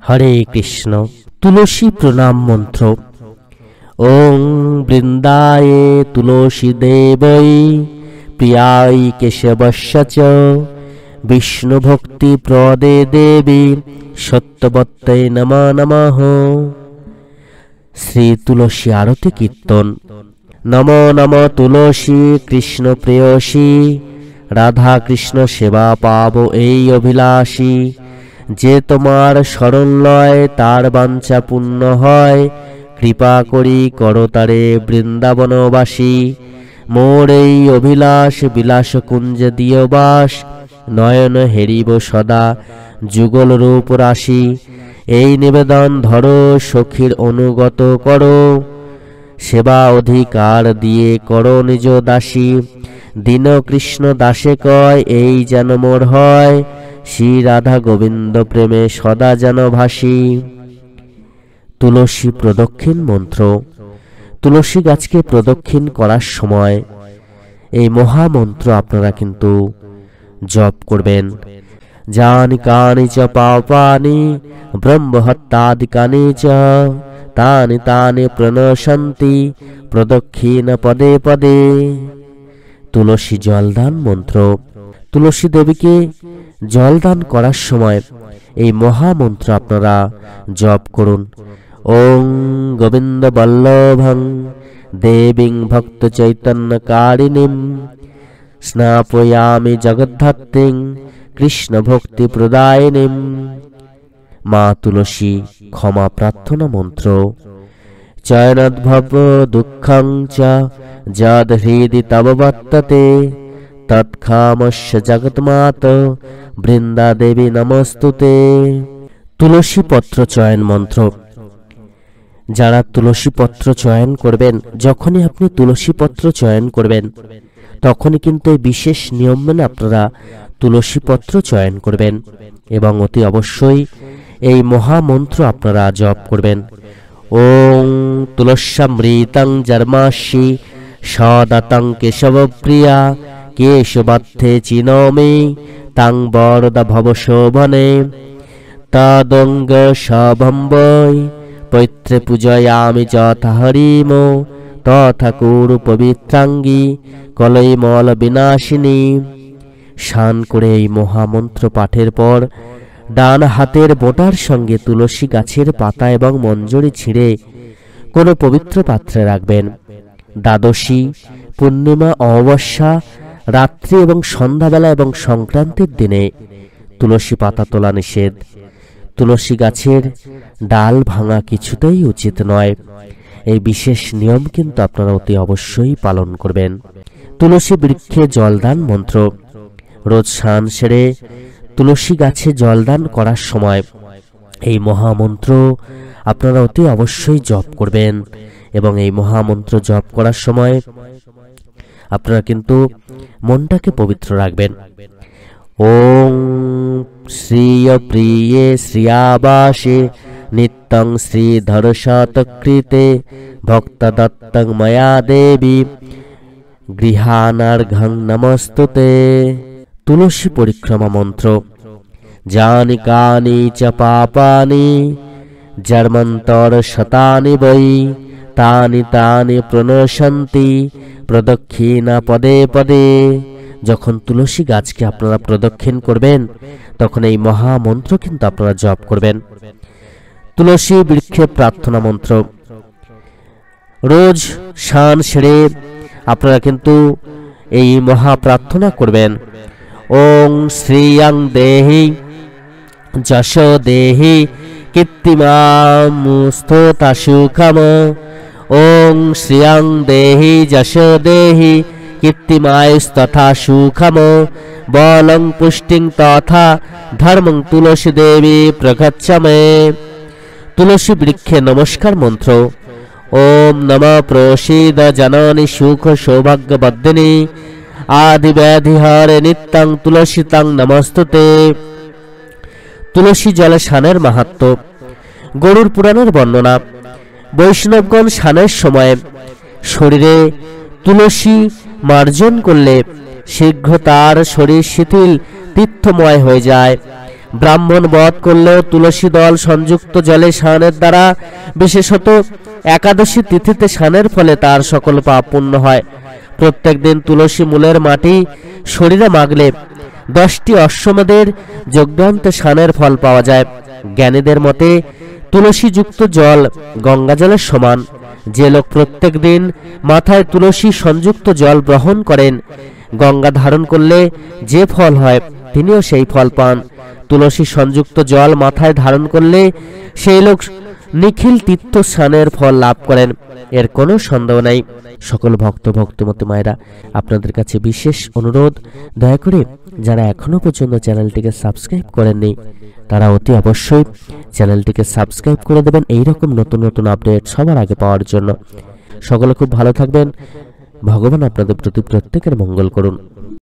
হরে কৃষ্ণ। তুলসী প্রণাম মন্ত্র। ওং বৃন্দায় তুলসী দেবৈ প্রিয়াই কেশবস্য চ বিষ্ণু ভক্তি প্রদে দেবী সত্যবত্তৈ নমো নমঃ। শ্রী তুলসী আরতি কীর্তন। নমো নমো তুলসী কৃষ্ণ প্রেয়সী, রাধা কৃষ্ণ সেবা পাব এই অভিলাষী। যে তোমার শরণ লয় তার বাঞ্ছা পূর্ণ হয়, কৃপা করি করো তারে বৃন্দাবনবাসী। মোর এই অভিলাষ বিলাস কুঞ্জে দিও বাস, নয়ন হেরিব সদা যুগল রূপ রাশি। এই নিবেদন ধরো সখীর অনুগত করো, সেবা অধিকার দিয়ে করো নিজ দাসী। দীন কৃষ্ণ দাসে কয় এই যেন মোর হয়, শ্রী রাধা গোবিন্দ প্রেমে সদা যেন ভাসি। তুলসী প্রদক্ষিণ মন্ত্র। তুলসী গাছকে প্রদক্ষিণ করার সময় এই মহামন্ত্র আপনারা কিন্তু জপ করবেন। যানি কানি চ পাপানি ব্রহ্মহত্যাদিকানি চ তানি তানি প্রণশন্তি প্রদক্ষিণ পদে পদে। তুলসী জলদান মন্ত্র। তুলসী দেবীকে জলদান করার সময় এই মহামন্ত্র আপনারা জপ করুন। ওং গোবিন্দ বল্লভং দেবীং ভক্ত চৈতন্য কারিণীম স্নাপয়ামি জগদ্ধাত্রীং কৃষ্ণ ভক্তি প্রদায়িনীম। মা তুলসী ক্ষমা প্রার্থনা মন্ত্র। চয়নদ্ভব দুঃখং চ যদ হৃদি তব বর্ততে তৎক্ষামস্য জগৎমাত বৃন্দা দেবী নমস্তুতে। তুলসী পত্র চয়ন মন্ত্র। যারা তুলসী পত্র চয়ন করবেন, যখনই আপনি তুলসী পত্র চয়ন করবেন তখনই কিন্তু এই বিশেষ নিয়ম মেনে আপনারা তুলসী পত্র চয়ন করবেন এবং অতি অবশ্যই এই মহামন্ত্র আপনারা জপ করবেন। ওং তুলস্যামৃতং জন্মাসি সদাতং কেশবপ্রিয়া কেশবাধ্যে চিনমে তাং বরদা ভবশোভনে তদঙ্গ সভম্বৈ পৈত্রে পূজয়ামি যথা হরিম তথা কুরু পবিত্রাঙ্গী কলৈমল বিনাশিনী। শান করে এই মহামন্ত্র পাঠের পর ডান হাতের বোঁটার সঙ্গে তুলসী গাছের পাতা এবং মঞ্জরি ছিঁড়ে কোনো পবিত্র পাত্রে রাখবেন। দ্বাদশী, পূর্ণিমা, অমাবস্যা, রাত্রি এবং সন্ধ্যাবেলা এবং সংক্রান্তির দিনে তুলসী পাতা তোলা নিষেধ। তুলসী গাছের ডাল ভাঙা কিছুতেই উচিত নয়। এই বিশেষ নিয়ম কিন্তু আপনারা অতি অবশ্যই পালন করবেন। তুলসী বৃক্ষে জলদান মন্ত্র। রোজ স্নান সেরে তুলসী গাছে জলদান করার সময় এই মহামন্ত্র আপনারা অতি অবশ্যই জপ করবেন এবং এই মহামন্ত্র জপ করার সময় আপনারা কিন্তু মনটাকে পবিত্র রাখবেন। ওং শ্রীয় প্রিয়ে শ্রিয়াবাসে নিত্যং শ্রীধর শতকৃতে ভক্তদত্তং ময়া দেবী গৃহানার্ঘং নমস্তুতে। তুলসী পরিক্রমা মন্ত্র। যানি কানি চ পাপানি জন্মন্তর শতানি বৈ তানি তানি প্রণশন্তি প্রদক্ষিণা পদে পদে। যখন তুলসী গাছকে আপনারা প্রদক্ষিণ করবেন তখন এই মহামন্ত্র কিন্তু আপনারা জপ করবেন। তুলসী বৃক্ষে প্রার্থনা মন্ত্র। রোজ স্নান সেরে আপনারা কিন্তু এই মহা প্রার্থনা করবেন। ওং শ্রিয়ং দেহি যশ দেহি কীর্তিমামুস্থতা সুখম। ওং শ্রিয়ং দেহি যশ দেহি কীর্তিমায়স্তথা সুখম। বলং পুষ্টিং তথা ধর্মং তুলসী দেবী প্রগচ্ছমে। তুলসী বৃক্ষে নমস্কার মন্ত্র। ওম নমঃ প্রসীদ জননী সুখ সৌভাগ্যবর্ধিনী আদি ব্যাধি হরে নিত্যং তুলসীতং নমস্তুতে। তুলসী জলে স্নানের মাহাত্ম্য। গরুড় পুরাণের বর্ণনা। বৈষ্ণবগণ স্নানের সময় শরীরে তুলসী মার্জন করলে শীঘ্র তার শরীর শিথিল তীর্থময় হয়ে যায়। ব্রাহ্মণ বধ করলেও তুলসী দল সংযুক্ত জলে স্নানের দ্বারা, বিশেষত একাদশী তিথিতে স্নানের ফলে তার সকল পাপ পূর্ণ হয়। প্রত্যেক দিন তুলসী মূলের মাটি শরীরে মাগলে 10টি অশ্বমেধের যজ্ঞান্তে স্নানের ফল পাওয়া যায়। জ্ঞানীদের মতে তুলসীযুক্ত জল গঙ্গা জলের সমান। যে লোক প্রত্যেক দিন মাথায় তুলসী সংযুক্ত জল গ্রহণ করেন, গঙ্গা ধারণ করলে যে ফল হয় তিনিও সেই ফল পান। তুলসী সংযুক্ত জল মাথায় ধারণ করলে সেই লোক নিখিল তীর্থ স্নানের ফল লাভ করেন, এর কোনো সন্দেহ নাই। সকল ভক্তমতী মায়েরা, আপনাদের কাছে বিশেষ অনুরোধ, দয়া করে যারা এখনো পর্যন্ত চ্যানেলটিকে সাবস্ক্রাইব করেননি তারা অতি অবশ্যই চ্যানেলটিকে সাবস্ক্রাইব করে দেবেন এইরকম নতুন নতুন আপডেট সবার আগে পাওয়ার জন্য। সকলে খুব ভালো থাকবেন। ভগবান আপনাদের প্রতি প্রত্যেকের মঙ্গল করুন।